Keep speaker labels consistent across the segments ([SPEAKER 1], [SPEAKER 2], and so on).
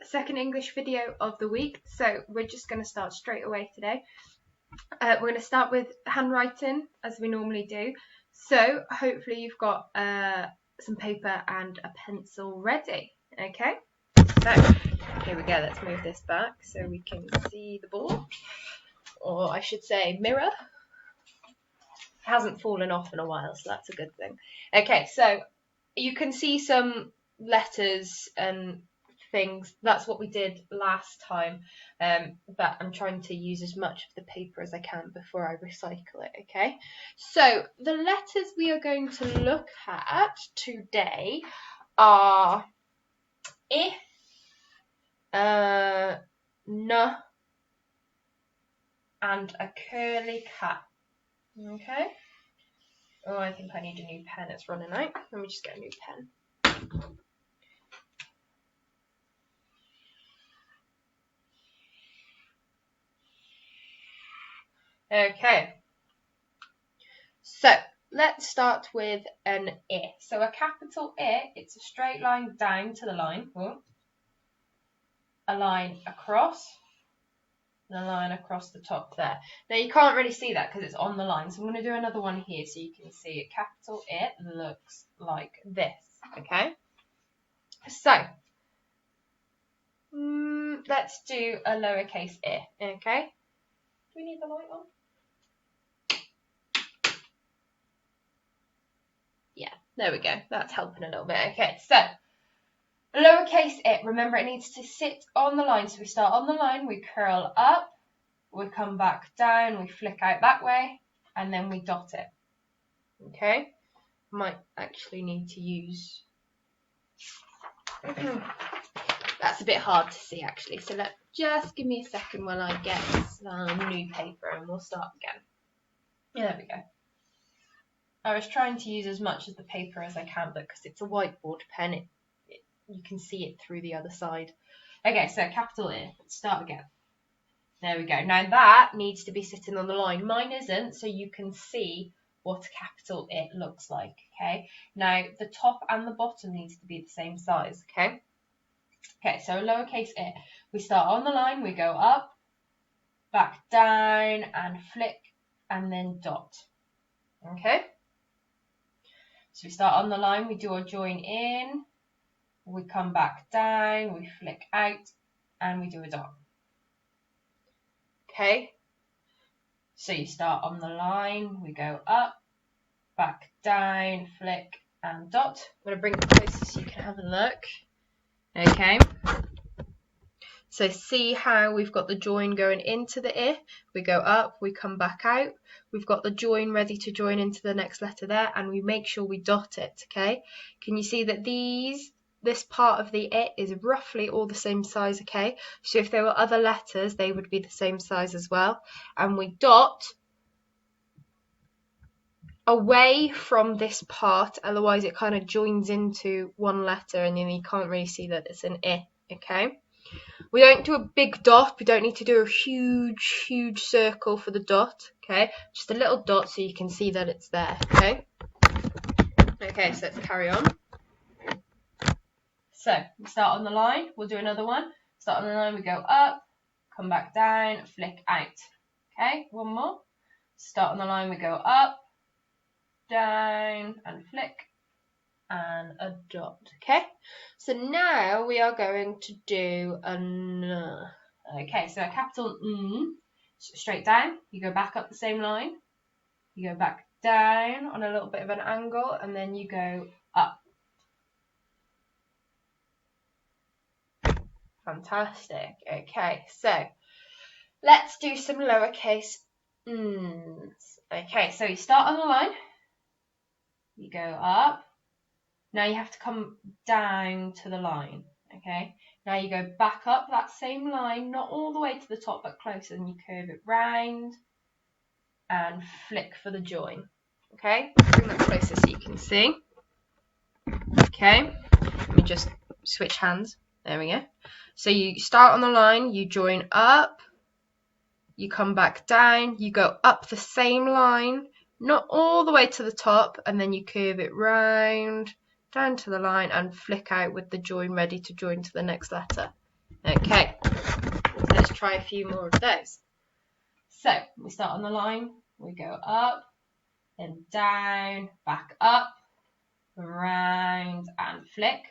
[SPEAKER 1] second English video of the week, so we're just going to start straight away today. We're going to start with handwriting as we normally do, so hopefully you've got some paper and a pencil ready. Okay, so here we go, let's move this back so we can see the board, or I should say mirror. It hasn't fallen off in a while, so that's a good thing. Okay, so you can see some letters and things. That's what we did last time, but I'm trying to use as much of the paper as I can before I recycle it. Okay, so the letters we are going to look at today are I, N, and a curly cat. Okay. Oh, I think I need a new pen. It's running out. Let me just get a new pen. Okay. So let's start with an I. So a capital I, it's a straight line down to the line. A line across. And a line across the top there. Now you can't really see that because it's on the line, so I'm going to do another one here so you can see it. Capital I looks like this. Okay, so let's do a lowercase I. Okay, do we need the light on? Yeah, there we go, that's helping a little bit. Okay, so lowercase I, remember it needs to sit on the line, so we start on the line, we curl up, we come back down, we flick out that way, and then we dot it. Okay, might actually need to use, that's a bit hard to see actually, so just give me a second while I get some new paper and we'll start again. Yeah, there we go. I was trying to use as much of the paper as I can, but because it's a whiteboard pen, you can see it through the other side. Okay, so capital I, let's start again. There we go. Now that needs to be sitting on the line. Mine isn't, so you can see what a capital I looks like. Okay, now the top and the bottom needs to be the same size. Okay, so lowercase I, we start on the line, we go up, back down, and flick, and then dot. Okay, so we start on the line, we do our join in, we come back down, we flick out, and we do a dot. Okay, so you start on the line, we go up, back down, flick, and dot. I'm going to bring it closer so you can have a look. Okay, so see how we've got the join going into the I, we go up, we come back out, we've got the join ready to join into the next letter there, and we make sure we dot it. Okay, can you see that this part of the I is roughly all the same size? Okay, so if there were other letters, they would be the same size as well, and we dot away from this part, otherwise it kind of joins into one letter and then you can't really see that it's an I. Okay, we don't do a big dot, we don't need to do a huge circle for the dot. Okay, just a little dot so you can see that it's there. Okay, so let's carry on. So we start on the line, we'll do another one. Start on the line, we go up, come back down, flick out. Okay, one more. Start on the line, we go up, down, and flick, and a dot. Okay, so now we are going to do an. Okay, so a capital N, straight down, you go back up the same line, you go back down on a little bit of an angle, and then you go up. Fantastic. Okay, so let's do some lowercase n's. Okay, so you start on the line, you go up, now you have to come down to the line. Okay, now you go back up that same line, not all the way to the top but close, and you curve it round and flick for the join. Okay, bring that closer so you can see. Okay, let me just switch hands. There we go. So you start on the line, you join up, you come back down, you go up the same line, not all the way to the top, and then you curve it round, down to the line, and flick out with the join ready to join to the next letter. Okay, so let's try a few more of those. So we start on the line, we go up, then down, back up, round and flick.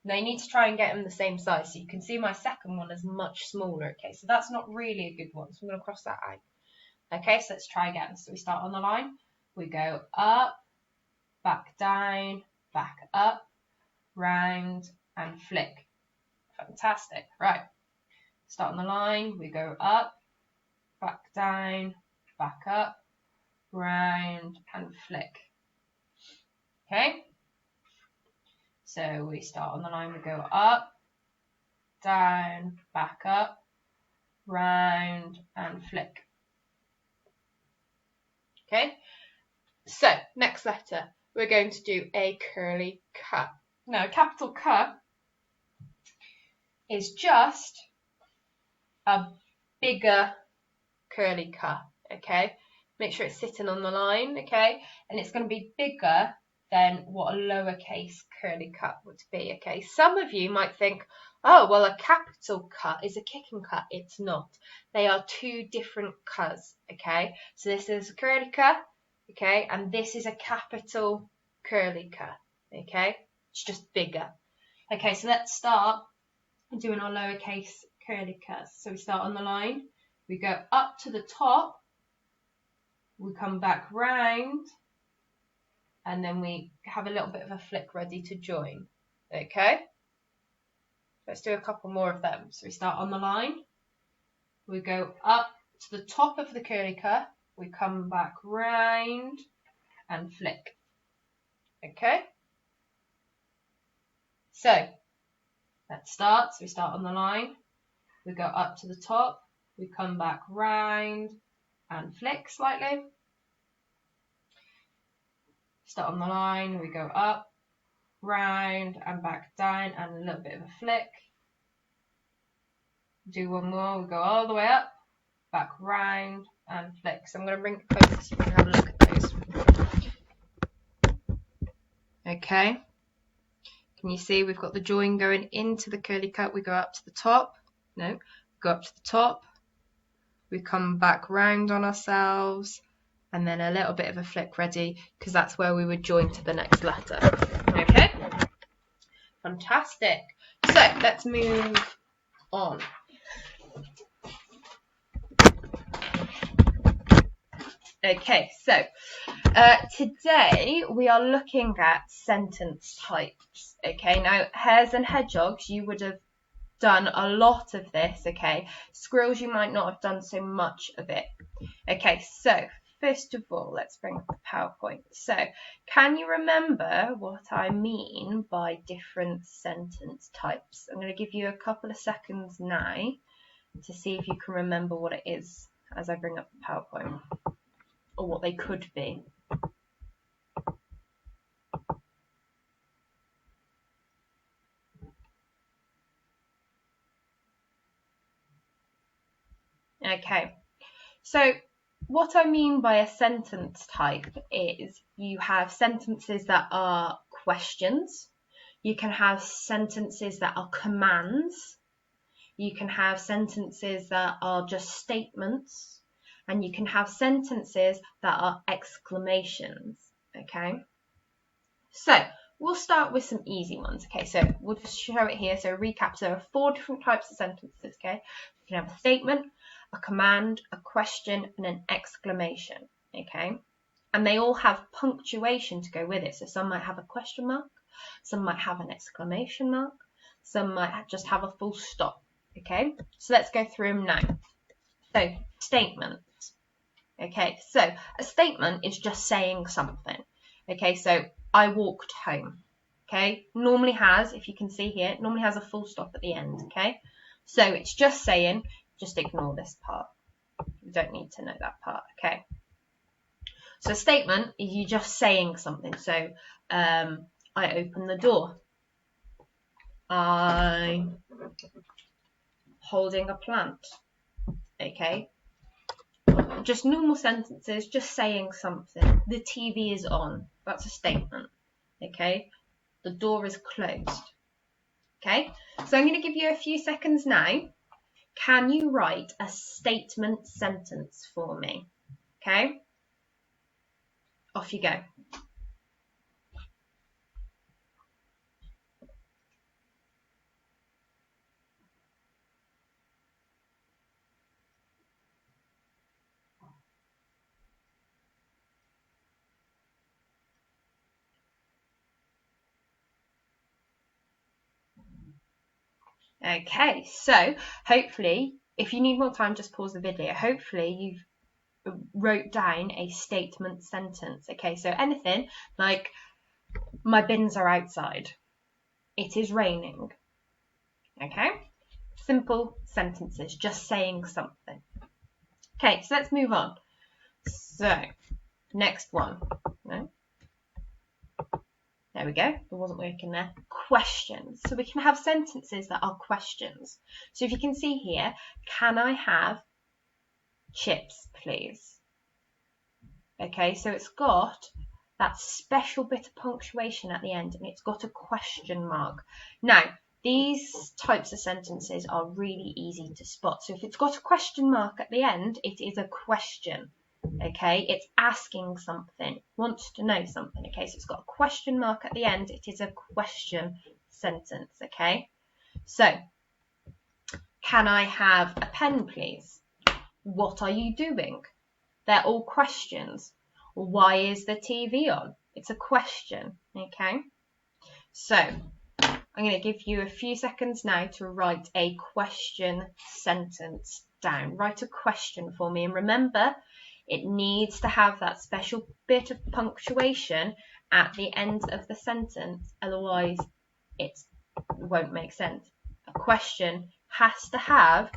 [SPEAKER 1] Now you need to try and get them the same size. So you can see my second one is much smaller. Okay, so that's not really a good one. So I'm going to cross that out. Okay, so let's try again. So we start on the line. We go up, back down, back up, round and flick. Fantastic. Right. Start on the line. We go up, back down, back up, round and flick. Okay. So we start on the line, we go up, down, back up, round and flick. Okay, so next letter, we're going to do a curly cut. Now, a capital cut is just a bigger curly cut, okay? Make sure it's sitting on the line, okay? And it's going to be bigger than what a lowercase curly cut would be, okay? Some of you might think, oh, well, a capital cut is a kicking cut. It's not. They are two different cuts, okay? So this is a curly cut, okay? And this is a capital curly cut, okay? It's just bigger. Okay, so let's start doing our lowercase curly cuts. So we start on the line. We go up to the top. We come back round. And then we have a little bit of a flick ready to join. Okay? Let's do a couple more of them. So we start on the line. We go up to the top of the curly cut. We come back round and flick. Okay? So, let's start. So we start on the line. We go up to the top. We come back round and flick slightly. Start on the line, we go up, round and back down and a little bit of a flick. Do one more, we go all the way up, back round and flick. So I'm going to bring it closer so you can have a look at those. Okay, can you see we've got the join going into the curly cut? We go up to the top, no, go up to the top, we come back round on ourselves, and then a little bit of a flick ready, because that's where we would join to the next letter. Okay? Fantastic. So, let's move on. Okay, so today we are looking at sentence types. Okay, now hares and hedgehogs, you would have done a lot of this, okay? Squirrels, you might not have done so much of it. Okay, so first of all, let's bring up the PowerPoint. So, can you remember what I mean by different sentence types? I'm going to give you a couple of seconds now to see if you can remember what it is as I bring up the PowerPoint, or what they could be. Okay, so what I mean by a sentence type is you have sentences that are questions, you can have sentences that are commands, you can have sentences that are just statements, and you can have sentences that are exclamations, okay? So we'll start with some easy ones, okay? So we'll just show it here, so recap. So there are 4 different types of sentences, okay? You can have a statement, a command, a question, and an exclamation, okay? And they all have punctuation to go with it. So some might have a question mark, some might have an exclamation mark, some might just have a full stop, okay? So let's go through them now. So, statements. Okay, so a statement is just saying something. Okay, so I walked home. Okay, normally has, if you can see here, it normally has a full stop at the end. Okay, so it's just saying, just ignore this part. You don't need to know that part. Okay, so a statement is you just saying something. So I open the door. I'm holding a plant. Okay, just normal sentences, just saying something. The TV is on. That's a statement. Okay, the door is closed. Okay, so I'm going to give you a few seconds now. Can you write a statement sentence for me? Okay, off you go. Okay, so hopefully, if you need more time, just pause the video. Hopefully you've wrote down a statement sentence. Okay, so anything like, my bins are outside, it is raining. Okay, simple sentences, just saying something. Okay, so let's move on. So next one. No? There we go, it wasn't working there. Questions. So we can have sentences that are questions. So if you can see here, can I have chips, please? Okay, so it's got that special bit of punctuation at the end, and it's got a question mark. Now, these types of sentences are really easy to spot. So if it's got a question mark at the end, it is a question. Okay, it's asking something, wants to know something. Okay, so it's got a question mark at the end, it is a question sentence. Okay, so can I have a pen, please? What are you doing? They're all questions. Why is the TV on? It's a question. Okay, so I'm going to give you a few seconds now to write a question sentence down. Write a question for me, and remember, it needs to have that special bit of punctuation at the end of the sentence, otherwise it won't make sense. A question has to have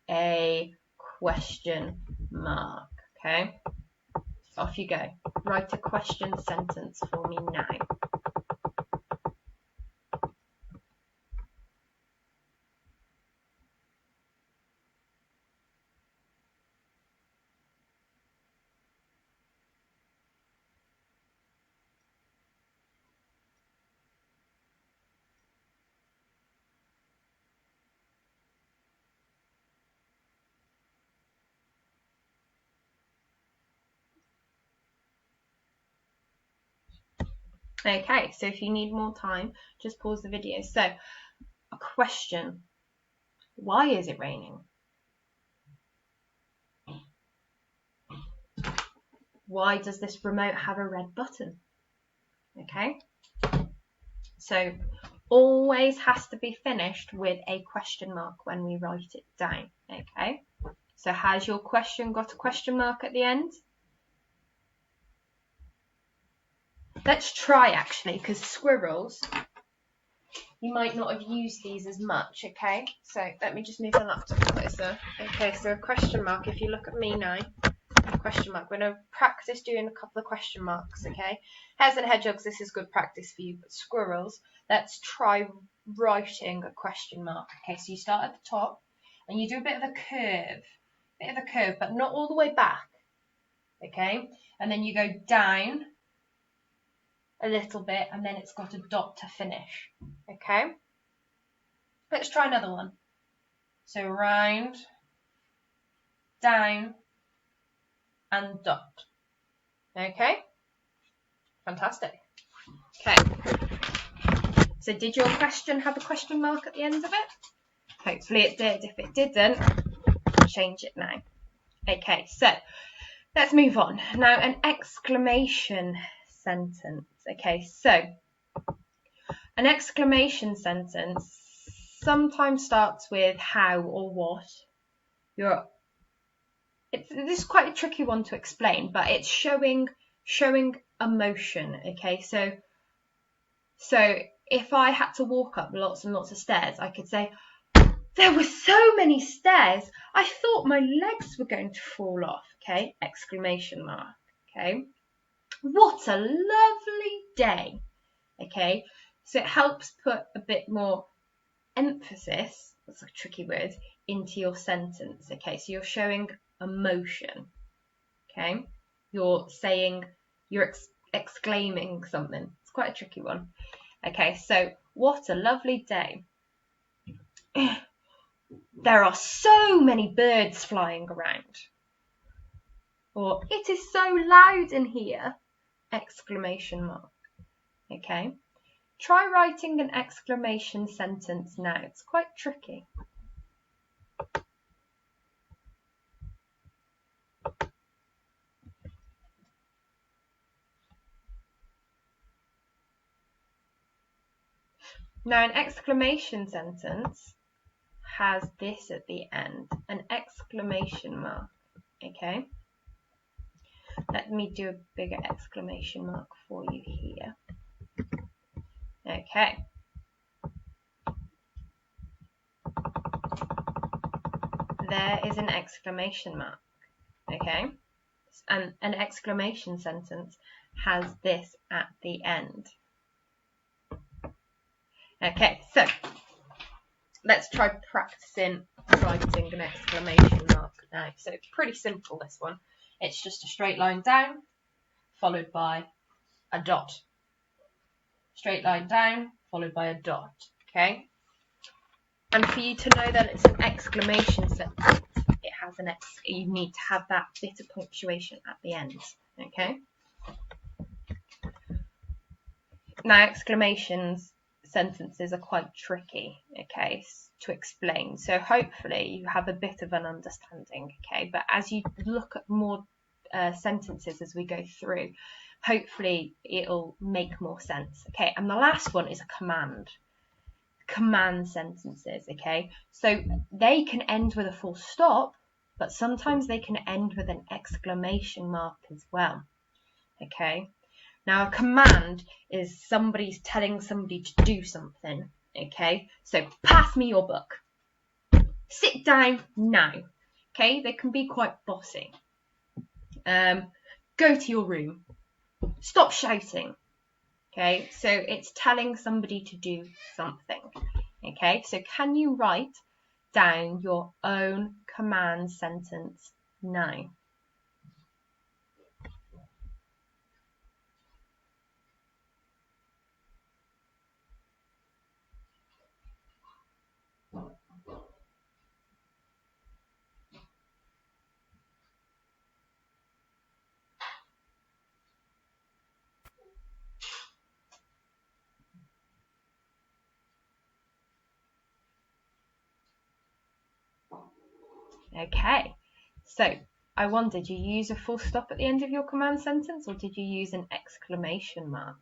[SPEAKER 1] a question mark. Okay, off you go. Write a question sentence for me now. Okay, so if you need more time, just pause the video. So, a question. Why is it raining? Why does this remote have a red button? Okay, so always has to be finished with a question mark when we write it down. Okay, so has your question got a question mark at the end? Let's try actually, because squirrels, you might not have used these as much. Okay, so let me just move the laptop closer. Okay, so a question mark, if you look at me now, question mark. We're going to practice doing a couple of question marks. Okay, hares and hedgehogs, this is good practice for you, but squirrels, let's try writing a question mark. Okay, so you start at the top and you do a bit of a curve, but not all the way back. Okay, and then you go down a little bit, and then it's got a dot to finish. Okay, let's try another one. So round, down, and dot. Okay, fantastic. Okay, so did your question have a question mark at the end of it? Hopefully it did. If it didn't, change it now. Okay, so let's move on. Now, an exclamation sentence. Okay, so an exclamation sentence sometimes starts with how or what. This is quite a tricky one to explain, but it's showing emotion. Okay, so if I had to walk up lots and lots of stairs, I could say, there were so many stairs, I thought my legs were going to fall off. Okay, exclamation mark. Okay, what a lovely day. Okay, so it helps put a bit more emphasis, that's a tricky word, into your sentence. Okay, so you're showing emotion. Okay, you're saying, you're exclaiming something. It's quite a tricky one. Okay, so what a lovely day. there are so many birds flying around. Or it is so loud in here! Exclamation mark. Okay. Try writing an exclamation sentence now. It's quite tricky. Now, an exclamation sentence has this at the end, an exclamation mark. Okay. Let me do a bigger exclamation mark for you here. Okay. There is an exclamation mark. Okay. And an exclamation sentence has this at the end. Okay, so let's try practicing writing an exclamation mark now. So it's pretty simple, this one. It's just a straight line down, followed by a dot. Straight line down, followed by a dot, okay? And for you to know that it's an exclamation sentence, it has an you need to have that bit of punctuation at the end, okay? Now, exclamations sentences are quite tricky, okay, to explain. So hopefully you have a bit of an understanding, okay? But as you look at more sentences as we go through, hopefully it'll make more sense, okay? And the last one is a command. Command sentences, okay? So they can end with a full stop, but sometimes they can end with an exclamation mark as well, okay? Now, a command is somebody's telling somebody to do something, okay? So, pass me your book. Sit down now, okay? They can be quite bossy. Go to your room. Stop shouting, okay? So, it's telling somebody to do something, okay? So, can you write down your own command sentence now? Okay, so I wonder, did you use a full stop at the end of your command sentence, or did you use an exclamation mark?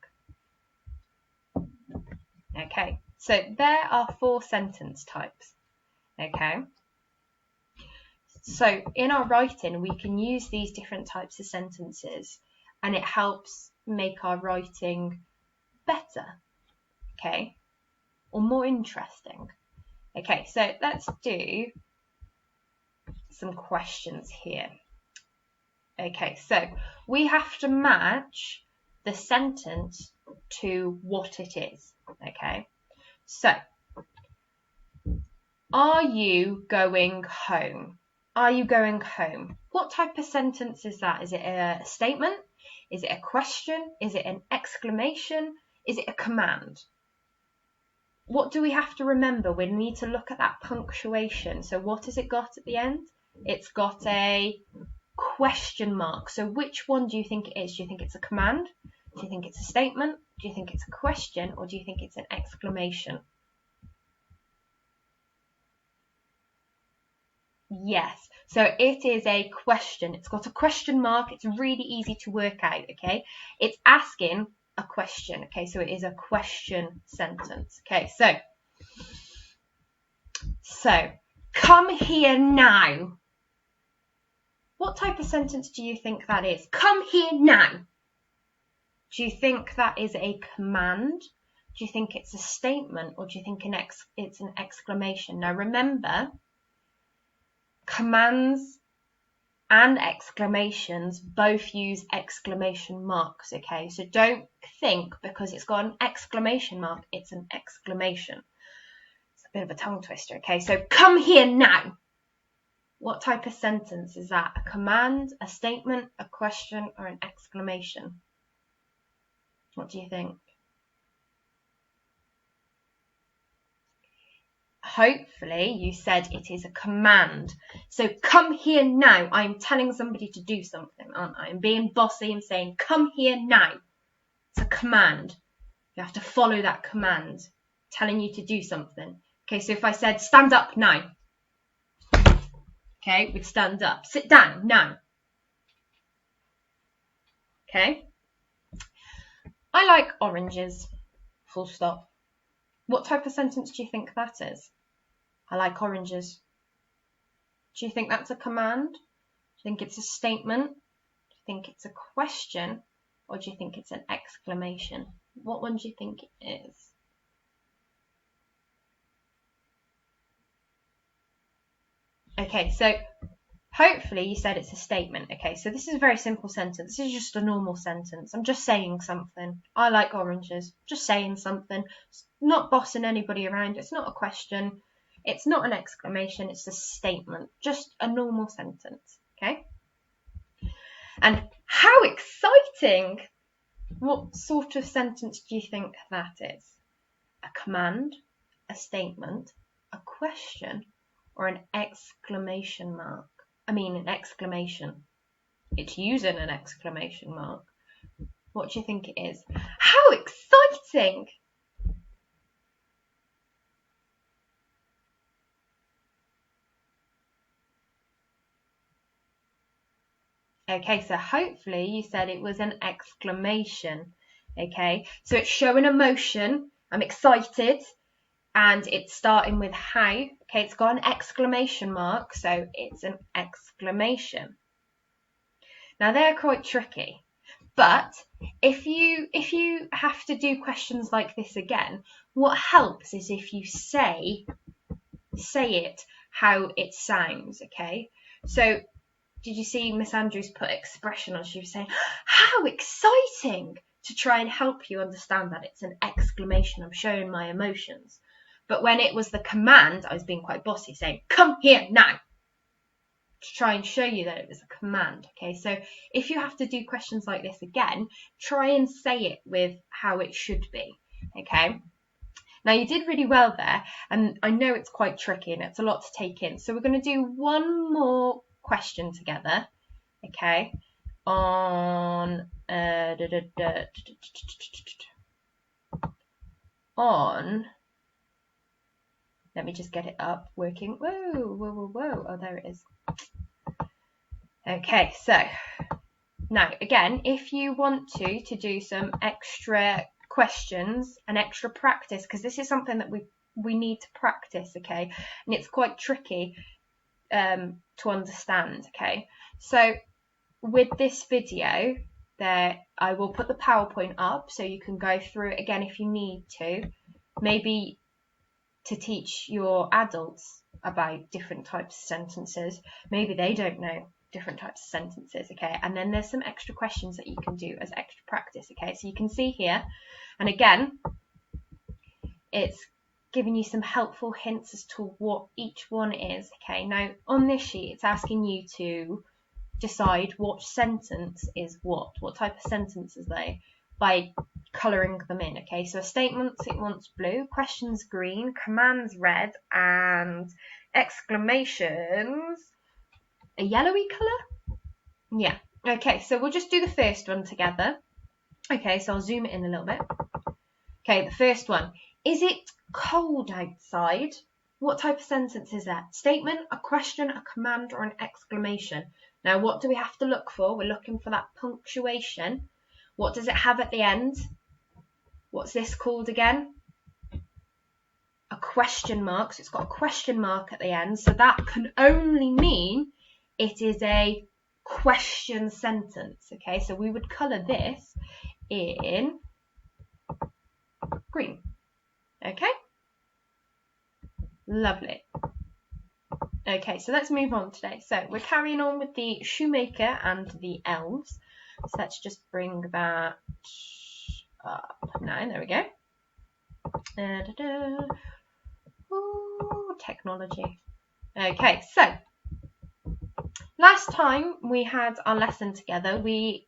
[SPEAKER 1] Okay, so there are 4 sentence types. Okay, so in our writing we can use these different types of sentences, and it helps make our writing better, okay, or more interesting. Okay, so let's do some questions here. Okay, so we have to match the sentence to what it is. Okay, so are you going home? Are you going home? What type of sentence is that? Is it a statement? Is it a question? Is it an exclamation? Is it a command? What do we have to remember? We need to look at that punctuation. So what has it got at the end? It's got a question mark. So which one do you think it is? Do you think it's a command? Do you think it's a statement? Do you think it's a question? Or do you think it's an exclamation? Yes, so it is a question. It's got a question mark. It's really easy to work out, okay? It's asking a question, okay? So it is a question sentence. Okay, so come here now. What type of sentence do you think that is? Come here now. Do you think that is a command? Do you think it's a statement? Or do you think it's an exclamation? Now remember, commands and exclamations both use exclamation marks, okay? So don't think because it's got an exclamation mark, it's an exclamation. It's a bit of a tongue twister, okay? So come here now. What type of sentence is that? A command, a statement, a question, or an exclamation? What do you think? hopefully you said it is a command. So come here now. I'm telling somebody to do something, aren't I? I'm being bossy and saying, come here now. It's a command. You have to follow that command, telling you to do something. Okay, so if I said, stand up now. Okay, we'd stand up. Sit down now. Okay. I like oranges. Full stop. What type of sentence do you think that is? I like oranges. Do you think that's a command? Do you think it's a statement? Do you think it's a question? Or do you think it's an exclamation? What one do you think it is? Okay, so hopefully you said it's a statement. Okay, so this is a very simple sentence. This is just a normal sentence. I'm just saying something. I like oranges. Just saying something. It's not bossing anybody around. It's not a question. It's not an exclamation. It's a statement. Just a normal sentence. Okay? And how exciting! What sort of sentence do you think that is? A command, a statement, a question, or an exclamation mark? I mean, an exclamation. It's using an exclamation mark. What do you think it is? How exciting! Okay, so hopefully you said it was an exclamation. Okay, so it's showing emotion. I'm excited. And it's starting with how. Okay, it's got an exclamation mark, so it's an exclamation. Now they're quite tricky, but if you have to do questions like this again, what helps is if you say it how it sounds. Okay, so did you see Miss Andrews put expression on? She was saying, how exciting, to try and help you understand that it's an exclamation. I'm showing my emotions. But when it was the command, I was being quite bossy, saying, come here now, to try and show you that it was a command. Okay, so if you have to do questions like this again, try and say it with how it should be. Okay, now you did really well there, and I know it's quite tricky and it's a lot to take in. So we're going to do one more question together. Okay, on let me just get it up, working. Whoa. Oh, there it is. Okay, so now again, if you want to do some extra questions and extra practice, because this is something that we need to practice, okay, and it's quite tricky to understand. Okay, so with this video there, I will put the PowerPoint up so you can go through it again if you need to, maybe to teach your adults about different types of sentences. Maybe they don't know different types of sentences. Okay, and then there's some extra questions that you can do as extra practice. Okay, so you can see here, and again it's giving you some helpful hints as to what each one is. Okay, now on this sheet it's asking you to decide what sentence is what type of sentence is they, by colouring them in. Okay, so statements, it wants blue, questions green, commands red, and exclamations a yellowy colour. Yeah, okay, so we'll just do the first one together. Okay, so I'll zoom it in a little bit. Okay, the first one, is it cold outside? What type of sentence is that? Statement, a question, a command, or an exclamation? Now what do we have to look for? We're looking for that punctuation. What does it have at the end? What's this called again? A question mark. So it's got a question mark at the end. So that can only mean it is a question sentence. Okay, so we would colour this in green. Okay, lovely. Okay, so let's move on today. So we're carrying on with the shoemaker and the elves. So let's just bring that up now. There we go. Ooh, technology. Okay, so last time we had our lesson together, we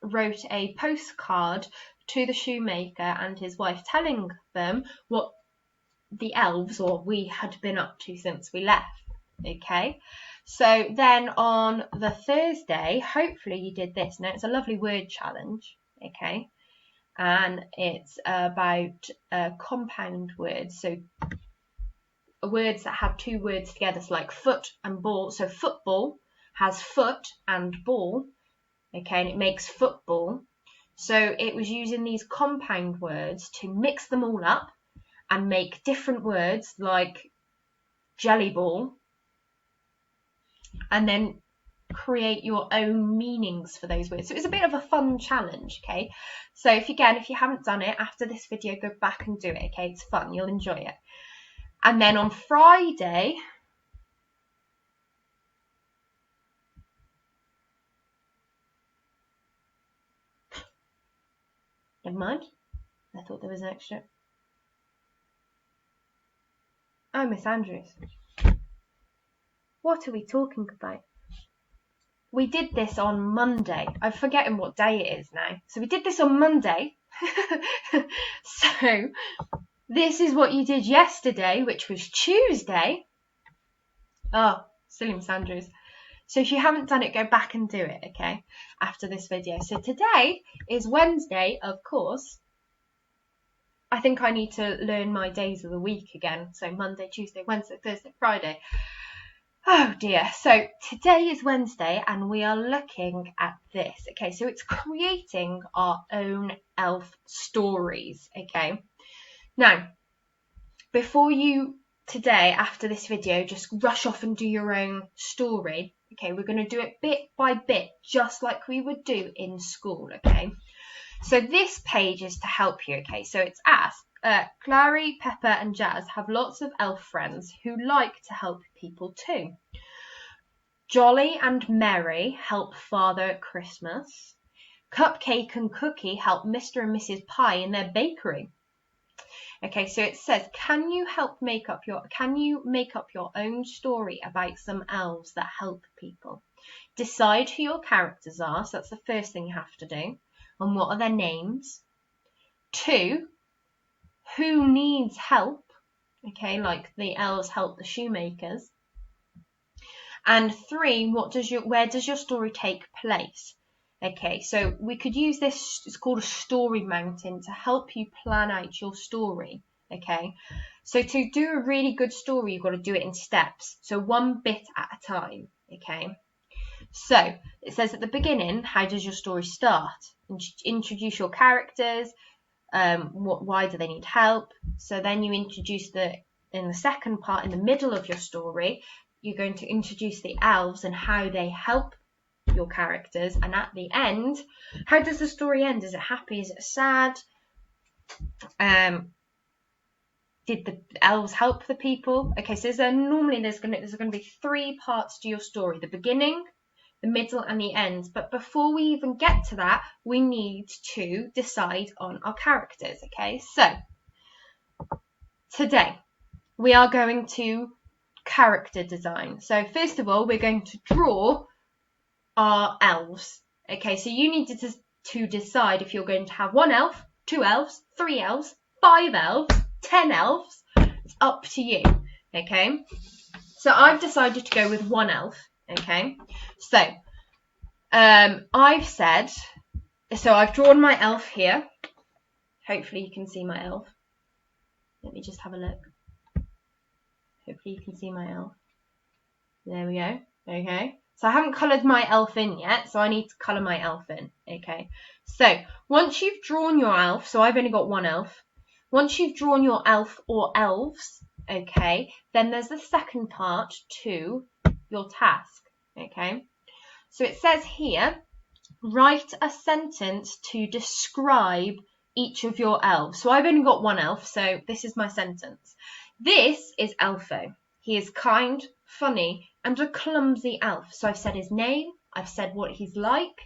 [SPEAKER 1] wrote a postcard to the shoemaker and his wife telling them what the elves, or we had been up to since we left. Okay, so then on the Thursday, hopefully you did this. Now it's a lovely word challenge. Okay, and it's about compound words, so words that have two words together, so like foot and ball. So football has foot and ball, okay, and it makes football. So it was using these compound words to mix them all up and make different words like jelly ball, and then create your own meanings for those words. So it's a bit of a fun challenge, okay? So if you haven't done it, after this video, go back and do it, okay? It's fun, you'll enjoy it. And then on Friday, never mind, I thought there was an extra. Oh, Miss Andrews. What are we talking about? We did this on Monday. I'm forgetting what day it is now. So we did this on Monday. So this is what you did yesterday, which was Tuesday. Oh, silly Miss Andrews. So if you haven't done it, go back and do it, okay, after this video. So today is Wednesday, of course. I think I need to learn my days of the week again. So Monday, Tuesday, Wednesday, Thursday, Friday. Oh dear. So today is Wednesday and we are looking at this. Okay, so it's creating our own elf stories. Okay. Now, before you today, after this video, just rush off and do your own story. Okay, we're going to do it bit by bit, just like we would do in school. Okay. So this page is to help you, okay? So it's asked, Clary, Pepper and Jazz have lots of elf friends who like to help people too. Jolly and Merry help Father at Christmas. Cupcake and Cookie help Mr. and Mrs. Pie in their bakery. Okay, so it says, can you make up your own story about some elves that help people? Decide who your characters are, so that's the first thing you have to do. And what are their names? 2, who needs help? Okay, like the elves help the shoemakers. And 3, where does your story take place? Okay, so we could use this, it's called a story mountain, to help you plan out your story. Okay, so to do a really good story, you've got to do it in steps. So one bit at a time. Okay. So it says at the beginning, how does your story start? Introduce your characters. Why do they need help? So then you introduce in the second part, in the middle of your story, you're going to introduce the elves and how they help your characters. And at the end, how does the story end? Is it happy? Is it sad? Did the elves help the people? Okay, so normally there's going to be 3 parts to your story: the beginning, the middle and the end. But before we even get to that, we need to decide on our characters. Okay, so today we are going to character design. So first of all, we're going to draw our elves. Okay, so you need to decide if you're going to have 1 elf, 2 elves, 3 elves, 5 elves, 10 elves. It's up to you. Okay, so I've decided to go with 1 elf. Okay, so I've drawn my elf here. Hopefully you can see my elf. Let me just have a look. Hopefully you can see my elf. There we go. Okay, so I haven't coloured my elf in yet, so I need to colour my elf in. Okay, so once you've drawn your elf, so I've only got 1 elf. Once you've drawn your elf or elves, okay, then there's the second part to your task. Okay, so it says here, write a sentence to describe each of your elves. So I've only got 1 elf, so this is my sentence. This is Elfo. He is kind, funny, and a clumsy elf. So I've said his name, I've said what he's like.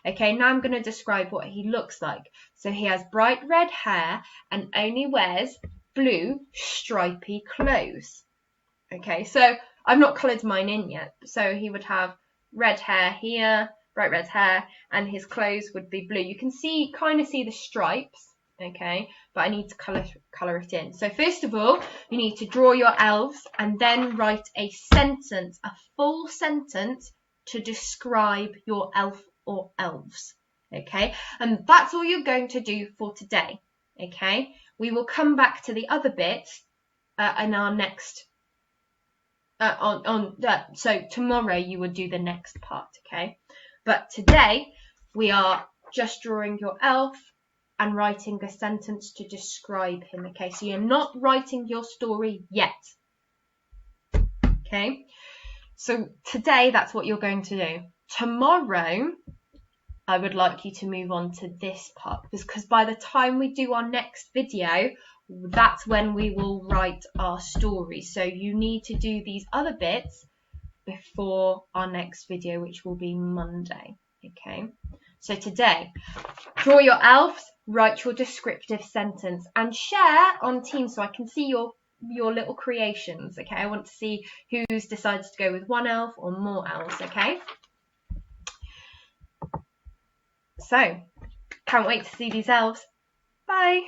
[SPEAKER 1] Okay, now I'm going to describe what he looks like. So he has bright red hair and only wears blue stripy clothes. Okay, so I've not coloured mine in yet. So he would have red hair here, bright red hair, and his clothes would be blue. You can kind of see the stripes. okay, but I need to colour it in. So first of all, you need to draw your elves and then write a sentence, a full sentence to describe your elf or elves, okay? And that's all you're going to do for today, okay? We will come back to the other bits in our next so tomorrow you would do the next part, okay? But today we are just drawing your elf and writing a sentence to describe him, okay? So you're not writing your story yet, okay? So today that's what you're going to do. Tomorrow I would like you to move on to this part, because by the time we do our next video, that's when we will write our story. So you need to do these other bits before our next video, which will be Monday, okay? So today, draw your elves, write your descriptive sentence, and share on Teams so I can see your little creations, okay? I want to see who's decided to go with one elf or more elves, okay? So, can't wait to see these elves. Bye!